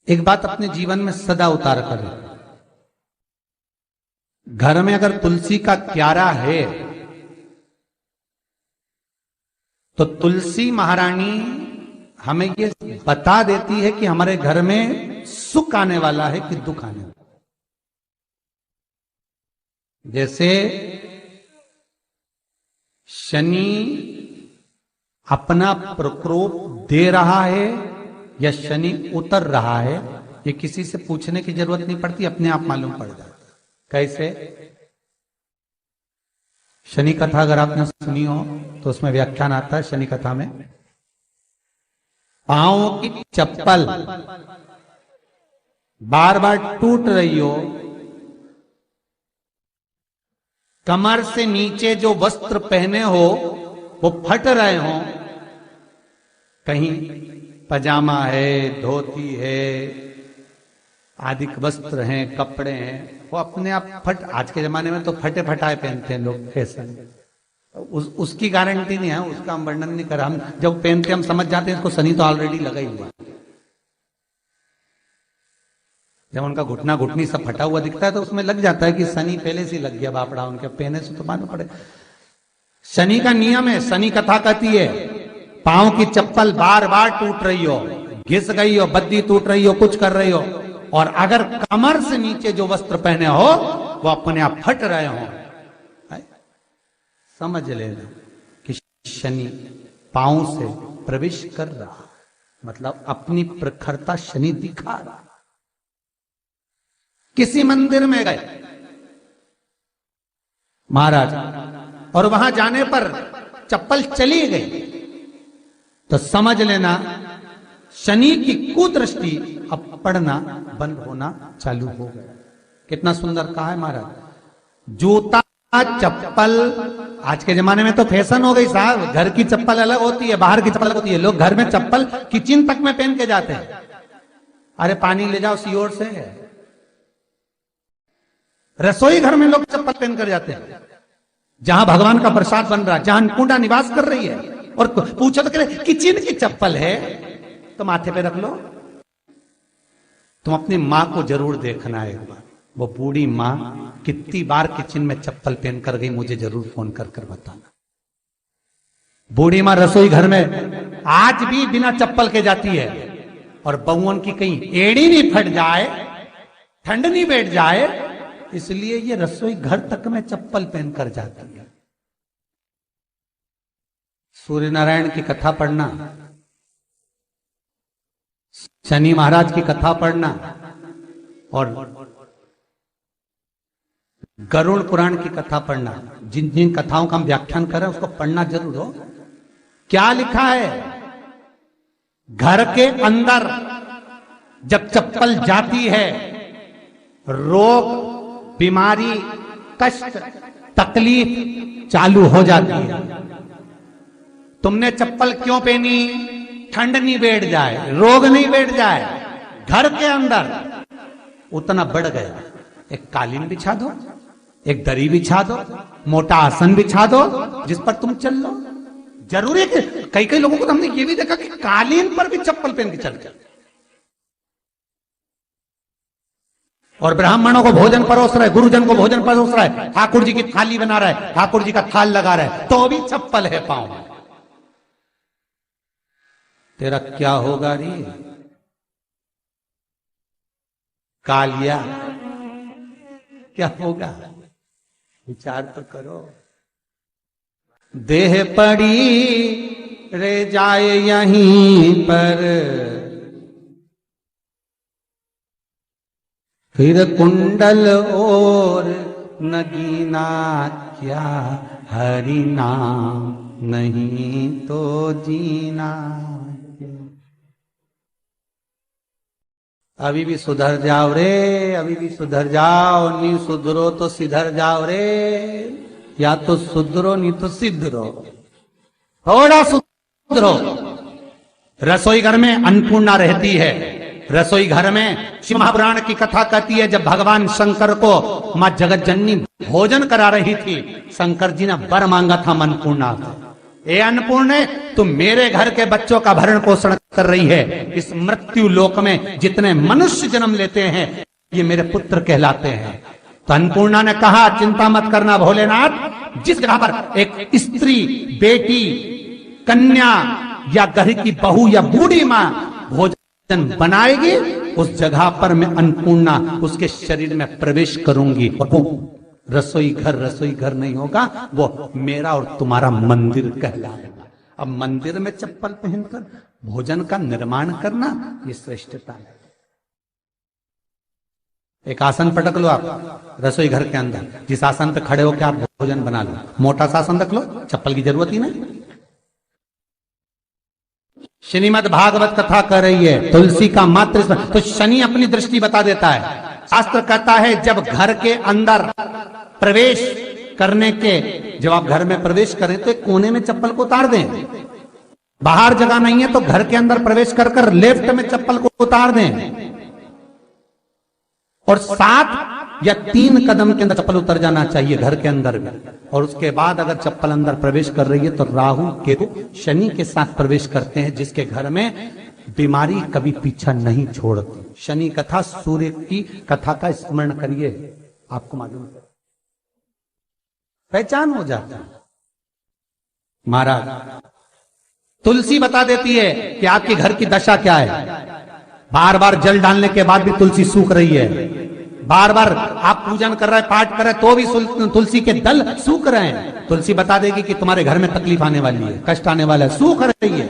एक बात अपने जीवन में सदा उतार कर, घर में अगर तुलसी का क्यारा है तो तुलसी महारानी हमें ये बता देती है कि हमारे घर में सुख आने वाला है कि दुख आने वाला है। जैसे शनि अपना प्रकोप दे रहा है या शनि उतर रहा है, ये किसी से पूछने की जरूरत नहीं पड़ती, अपने आप मालूम पड़ जाता। कैसे? शनि कथा अगर आपने सुनी हो तो उसमें व्याख्यान आता है शनि कथा में, पांव की चप्पल बार बार टूट रही हो, कमर से नीचे जो वस्त्र पहने हो वो फट रहे हो, कहीं पजामा है, धोती है, आदि वस्त्र हैं, कपड़े हैं, वो अपने आप फट, आज के जमाने में तो फटे फटाए पहनते हैं लोग फैशन, उसकी गारंटी नहीं है, उसका हम वर्णन नहीं कर रहा। हम जब पहनते हम समझ जाते हैं इसको शनि तो ऑलरेडी लगा ही हुआ। जब उनका घुटना घुटनी सब फटा हुआ दिखता है तो उसमें लग जाता है कि शनि पहले से लग गया बापड़ा, उनके पहने से तो मालूम पड़े। शनि का नियम है, शनि कथा कहती है पांव की चप्पल बार बार टूट रही हो, घिस गई हो, बद्दी टूट रही हो, कुछ कर रही हो, और अगर कमर से नीचे जो वस्त्र पहने हो वो अपने आप फट रहे हो, समझ लेना कि शनि पांव से प्रवेश कर रहा, मतलब अपनी प्रखरता शनि दिखा रहा। किसी मंदिर में गए महाराज और वहां जाने पर चप्पल चली गई तो समझ लेना शनि की कुदृष्टि अब पड़ना बंद होना चालू हो गया। कितना सुंदर कहा है महाराज। जूता चप्पल आज के जमाने में तो फैशन हो गई साहब, घर की चप्पल अलग होती है, बाहर की चप्पल अलग होती है। लोग घर में चप्पल किचन तक में पहन के जाते हैं। अरे पानी ले जाओ सीओर से, रसोई घर में लोग चप्पल पहन कर जाते हैं, जहां भगवान का प्रसाद बन रहा है, जहां अन्नपूर्णा निवास कर रही है, और पूछो तो कह किचन की चप्पल है तो माथे पे रख लो। तुम अपनी मां को जरूर देखना है एक बार, वो बूढ़ी मां कितनी बार किचन में चप्पल पहन कर गई, मुझे जरूर फोन कर कर बताना। बूढ़ी मां रसोई घर में आज भी बिना चप्पल के जाती है, और बहुओं की कहीं एड़ी नहीं फट जाए, ठंड नहीं बैठ जाए, इसलिए ये रसोई घर तक में चप्पल पहन कर जाती है। सूर्य नारायण की कथा पढ़ना, शनि महाराज की कथा पढ़ना, और गरुड़ पुराण की कथा पढ़ना, जिन जिन कथाओं का हम व्याख्यान कर रहे हैं उसको पढ़ना जरूर हो। क्या लिखा है? घर के अंदर जब चप्पल जाती है, रोग, बीमारी, कष्ट, तकलीफ चालू हो जाती है। तुमने चप्पल क्यों पहनी? ठंड नहीं बैठ जाए, रोग नहीं बैठ जाए। घर के अंदर उतना बढ़ गया, एक कालीन बिछा दो, एक दरी बिछा दो, मोटा आसन बिछा दो, जिस पर तुम चल लो। जरूरी है कि कई कई लोगों को तो हमने ये भी देखा कि कालीन पर भी चप्पल पहन के चलते, और ब्राह्मणों को भोजन परोस रहा है, गुरुजन को भोजन परोस रहा है, ठाकुर जी की थाली बना रहा है, ठाकुर जी का थाल लगा रहा है, तो भी चप्पल है पांव में। तेरा क्या होगा रे कालिया, क्या होगा? विचार तो करो। देह पड़ी रे जाए यहीं पर, फिर कुंडल और नगीना, क्या हरि नाम नहीं तो जीना। अभी भी सुधर जाओ रे, अभी भी सुधर जाओ, नहीं सुधरो तो सिधर जाओ रे, या तो सुधरो नहीं तो सिधरो, थोड़ा सुधरो। रसोई घर में अन्नपूर्णा रहती है, रसोई घर में शिव महापुराण की कथा कहती है जब भगवान शंकर को मां जगत जननी भोजन करा रही थी, शंकर जी ने वर मांगा था अन्नपूर्णा से। ए अन्नपूर्णे, तुम मेरे घर के बच्चों का भरण पोषण कर रही है। इस मृत्यु लोक में जितने मनुष्य जन्म लेते हैं ये मेरे पुत्र कहलाते हैं। तो अन्नपूर्णा ने कहा, चिंता मत करना भोलेनाथ, जिस जगह पर एक स्त्री, बेटी, कन्या या घर की बहू या बूढ़ी मां भोजन बनाएगी, उस जगह पर मैं अन्नपूर्णा उसके शरीर में प्रवेश करूंगी। और वो रसोई घर नहीं होगा, वो मेरा और तुम्हारा मंदिर कहलाएगा। अब मंदिर में चप्पल पहनकर भोजन का निर्माण करना ये श्रेष्ठता है। एक आसन पटक लो आप रसोई घर के अंदर, जिस आसन पे खड़े होकर आप भोजन बना लो। मोटा सा आसन रख लो, चप्पल की जरूरत ही नहीं। श्रीमद् भागवत कथा कर रही है, तुलसी का मात्र तो शनि अपनी दृष्टि बता देता है। शास्त्र कहता है जब घर के अंदर प्रवेश करने के, जब आप घर में प्रवेश करें तो एक कोने में चप्पल को उतार दें। बाहर जगह नहीं है तो घर के अंदर प्रवेश कर कर लेफ्ट में चप्पल को उतार दें, और 7 या 3 कदम के अंदर चप्पल उतर जाना चाहिए घर के अंदर भी। और उसके बाद अगर चप्पल अंदर प्रवेश कर रही है तो राहु केतु शनि के साथ प्रवेश करते हैं, जिसके घर में बीमारी कभी पीछा नहीं छोड़ती। शनि कथा, सूर्य की कथा का स्मरण करिए, आपको मालूम है, पहचान हो जाता है। महाराज तुलसी बता देती है कि आपके घर की दशा क्या है। बार बार जल डालने के बाद भी तुलसी सूख रही है, बार बार आप पूजन कर रहे हैं, पाठ कर रहे हैं, तो भी तुलसी के दल सूख रहे हैं। तुलसी बता देगी कि तुम्हारे घर में तकलीफ आने वाली है, कष्ट आने वाला है, सूख रही है।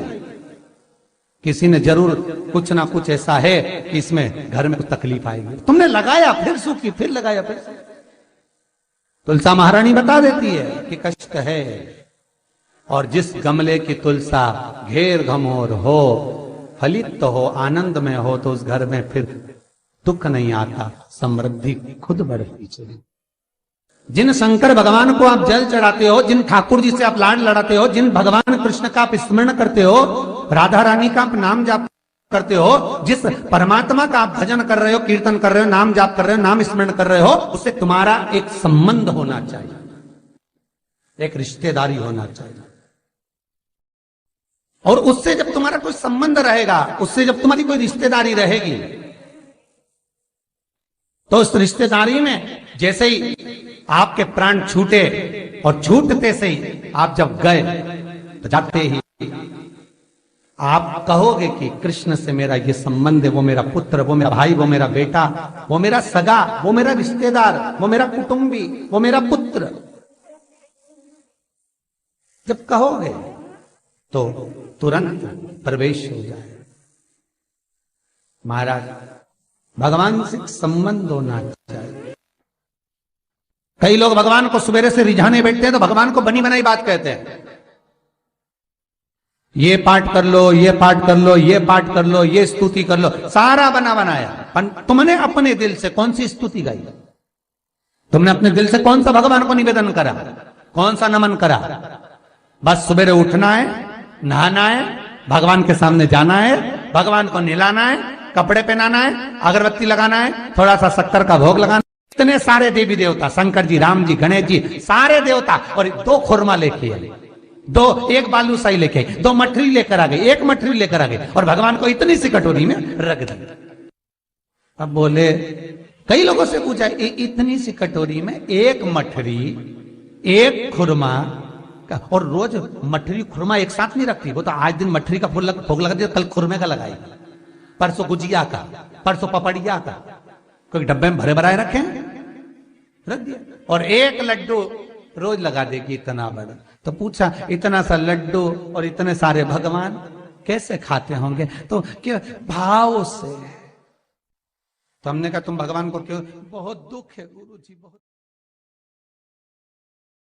किसी ने जरूर कुछ ना कुछ ऐसा है कि इसमें घर में कुछ तकलीफ आएगी। तुमने लगाया फिर सूखी, फिर लगाया फिर। तुलसा महारानी बता देती है कि कष्ट है। और जिस गमले की तुलसा घेर घमोर हो, फलित हो, आनंद में हो, तो उस घर में फिर दुख नहीं आता, समृद्धि खुद बढ़ती चली। जिन शंकर भगवान को आप जल चढ़ाते हो, जिन ठाकुर जी से आप लाड लड़ाते हो, जिन भगवान कृष्ण का आप स्मरण करते हो, राधा रानी का आप नाम जाप करते हो, जिस परमात्मा का आप भजन कर रहे हो, कीर्तन कर रहे हो, नाम जाप कर रहे हो, नाम स्मरण कर रहे हो, उससे तुम्हारा एक संबंध होना चाहिए, एक रिश्तेदारी होना चाहिए। और उससे जब तुम्हारा कोई संबंध रहेगा, उससे जब तुम्हारी कोई रिश्तेदारी रहेगी, तो उस रिश्तेदारी में जैसे ही आपके प्राण छूटे, और छूटते से ही आप जब गए, तो जाते ही आप कहोगे कि कृष्ण से मेरा ये संबंध है, वो मेरा पुत्र, वो मेरा भाई, वो मेरा बेटा, वो मेरा सगा, वो मेरा रिश्तेदार, वो मेरा कुटुंबी, वो मेरा पुत्र। जब कहोगे तो तुरंत प्रवेश हो जाए। महाराज भगवान से संबंध होना चाहिए। कई लोग भगवान को सवेरे से रिझाने बैठते हैं तो भगवान को बनी बनाई बात कहते हैं, ये पाठ कर लो, ये पाठ कर लो, ये पाठ कर लो, ये स्तुति कर लो, सारा बना बनाया। तुमने अपने दिल से कौन सी स्तुति गाई? तुमने अपने दिल से कौन सा भगवान को निवेदन करा, कौन सा नमन करा? बस सवेरे उठना है, नहाना है, भगवान के सामने जाना है, भगवान को नहलाना है, कपड़े पहनाना है, अगरबत्ती लगाना है, थोड़ा सा शक्कर का भोग लगाना। इतने सारे देवी देवता, शंकर जी, राम जी, गणेश जी, सारे देवता, और 2 खुरमा लेके आए, 1 बालूशाही लेके आए, 2 मठरी लेकर आ गए, 1 मठरी लेकर आ गए, और भगवान को इतनी सी कटोरी में रख दी। अब बोले, कई लोगों से पूछा, इतनी सी कटोरी में 1 मठरी, 1 खुरमा, और रोज मठरी खुरमा एक साथ नहीं रखती। वो तो आज दिन मठरी का भोग लगा दिया, कल खुरमे का लगाई, परसों गुजिया का, परसों पपड़िया का, कोई डब्बे में भरे भराए रखे, रख दिया। और 1 लड्डू रोज लगा देगी, इतना बड़ा। तो पूछा, इतना सा लड्डू और इतने सारे भगवान कैसे खाते होंगे? तो क्या भाव से। तो हमने कहा, तुम भगवान को क्यों? बहुत दुख है गुरु जी, बहुत।